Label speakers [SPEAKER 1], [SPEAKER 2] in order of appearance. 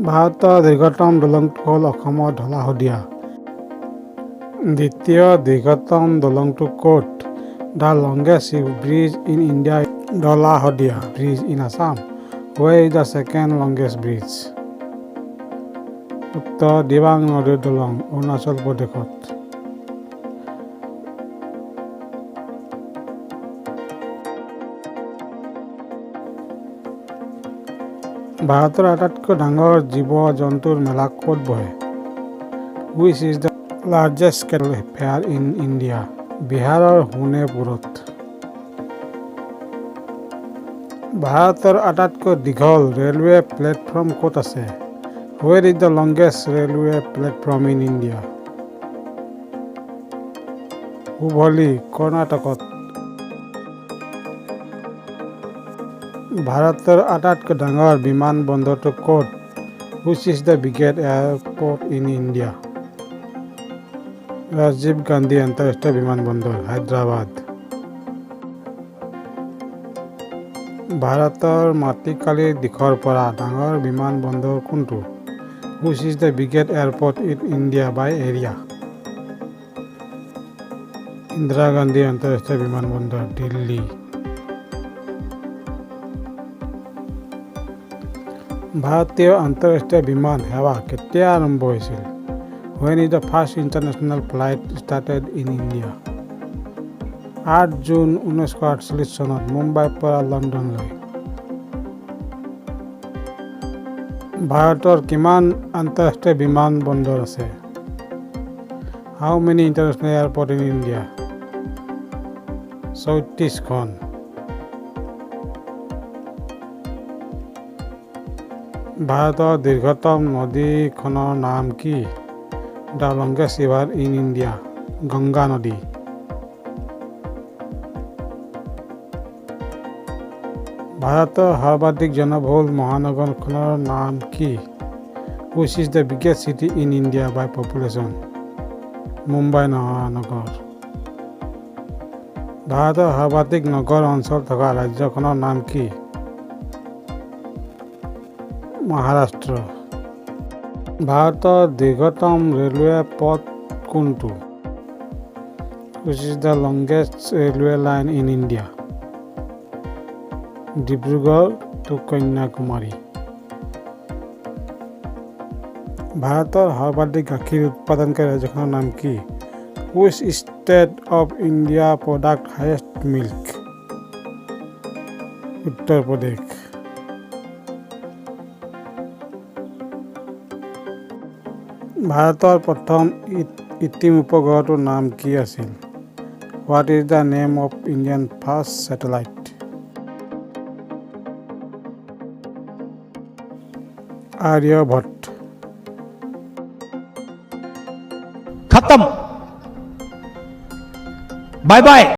[SPEAKER 1] ভাৰতৰ দীৰ্ঘতম দলংটো হ'ল অসমৰ ঢলা শদিয়া। দ্বিতীয় দীৰ্ঘতম দলংটো ক'ত? The longest bridge in India is Dhola Sadiya bridge in Assam. Where is the second longest bridge? উত্তৰ দিবাং নদীৰ দলং অৰুণাচল প্ৰদেশত। ভাৰতৰ আটাইতকৈ ডাঙৰ জীৱ-জন্তুৰ মেলা ক'ত বহে? Which is the largest cattle fair in India? বিহাৰৰ শোণিতপুৰত। ভাৰতৰ আটাইতকৈ দীঘল ৰেলৱে প্লেটফৰ্ম ক'ত আছে? Where is the longest railway platform in India? Hubli কৰ্ণাটকত। ভাৰতৰ আটাইতকৈ ডাঙৰ বিমানবন্দৰটো ক'ত? Which is the biggest airport in India? Rajiv Gandhi আন্তঃৰাষ্ট্ৰীয় বিমানবন্দৰ হায়দৰাবাদ। ভাৰতৰ মাটিকালিৰ দিশৰ পৰা ডাঙৰ বিমানবন্দৰ কোনটো? Which is the biggest airport in India by area? Indira Gandhi আন্তঃৰাষ্ট্ৰীয় বিমানবন্দৰ দিল্লী। ভাৰতীয় আন্তঃৰাষ্ট্ৰীয় বিমান সেৱা কেতিয়া আৰম্ভ হৈছিল? When is the first international flight started in India? 8 June 1948 চনত মুম্বাইৰ পৰা লণ্ডনলৈ। ভাৰতৰ কিমান আন্তঃৰাষ্ট্ৰীয় বিমানবন্দৰ আছে? How many international airports in India? 34খন। ভাৰতৰ দীৰ্ঘতম নদীখনৰ নাম কি? The longest river in India, Ganga নদী। ভাৰতৰ সৰ্বাধিক জনবহুল মহানগৰখনৰ নাম কি? Which is the biggest city in India by population? Mumbai মহানগৰ। ভাৰতৰ সৰ্বাধিক নগৰ অঞ্চল থকা ৰাজ্যখনৰ নাম কি? মহাৰাষ্ট্ৰ। ভাৰতৰ দীৰ্ঘতম ৰেলৱে পথ কোনটো? Which is the longest railway line in India? Dibrugarh to Kanyakumari. ভাৰতৰ সৰ্বাধিক গাখীৰ উৎপাদনকাৰী ৰাজ্যখনৰ নাম কি? Which state of India produce highest milk? Uttar Pradesh. ভাৰতৰ প্ৰথম কৃত্ৰিম উপগ্ৰহটোৰ নাম কি আছিল? What is the name of Indian first satellite? Aryabhata.
[SPEAKER 2] खत्म। Bye bye.